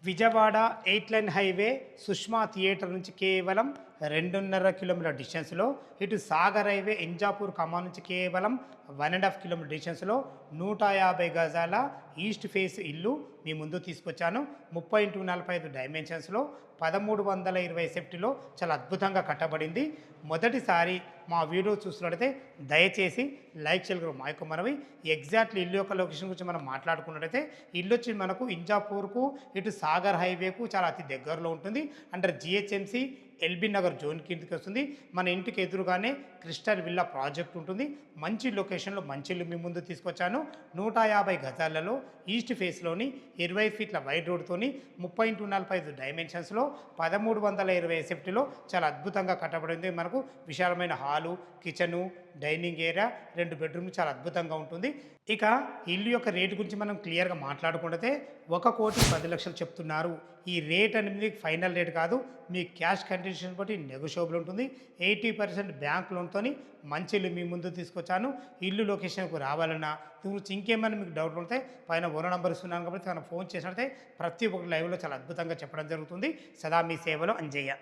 Vijayawada 8 line highway Sushma theatre నుంచి కేవలం 2.5 kilometre డిస్టెన్స్లో, ఇటు సాగర్ హైవే ఇంజాపూర్ ఖమ్మం నుంచి కేవలం 1.5 కిలోమీటర్ డిస్టెన్స్లో 150 గజాల ఈస్ట్ ఫేస్ ఇల్లు మీ ముందు తీసుకొచ్చాను. 30x45 డైమెన్షన్స్లో 1320 సెఫ్టీలో చాలా అద్భుతంగా కట్టబడింది. మొదటిసారి మా వీడియో చూస్తున్నట్టయితే దయచేసి లైక్ చేయగలరు. మా యొక్క మనవి ఎగ్జాక్ట్లీ ఇల్లు యొక్క లొకేషన్ గురించి మనం మాట్లాడుకున్నట్టయితే ఇల్లు వచ్చి మనకు ఇంజాపూర్కు ఇటు సాగర్ హైవేకు చాలా అతి దగ్గరలో ఉంటుంది. Under GHMC LB Nagar zone కిందకి వస్తుంది. మన ఇంటికి ఎదురుగానే క్రిస్టల్ విల్లా ప్రాజెక్ట్ ఉంటుంది. మంచి లొకేషన్లో మంచి ఇల్లు మీ ముందు తీసుకొచ్చాను. 150 గజాలలో ఈస్ట్ ఫేస్లోని 20 ఫీట్ల వైడ్ రోడ్తోని 30x45 డైమెన్షన్స్లో 1320 సేఫ్టీలో చాలా అద్భుతంగా కట్టబడింది. మనకు విశాలమైన హాలు, కిచెను, డైనింగ్ ఏరియా, 2 బెడ్రూమ్లు చాలా అద్భుతంగా ఉంటుంది. ఇక ఇల్లు యొక్క రేటు గురించి మనం క్లియర్గా మాట్లాడుకుంటే 1,10,00,000 చెప్తున్నారు. ఈ రేట్ అనేది ఫైనల్ రేట్ కాదు, మీ క్యాష్ కండిషన్ బట్టి నెగోషియబుల్ ఉంటుంది. 80% బ్యాంక్ లోన్తో మంచి ఇల్లు మీ ముందు తీసుకొచ్చాను. ఇల్లు లొకేషన్కు రావాలన్నా గురించి ఇంకేమైనా మీకు డౌట్ ఉంటే పైన ఓనర్ నంబర్ ఇస్తున్నాను కాబట్టి తను ఫోన్ చేసినట్లయితే ప్రతి ఒక్క లైవ్లో చాలా అద్భుతంగా చెప్పడం జరుగుతుంది. సదా మీ సేవలో అంజయ్య.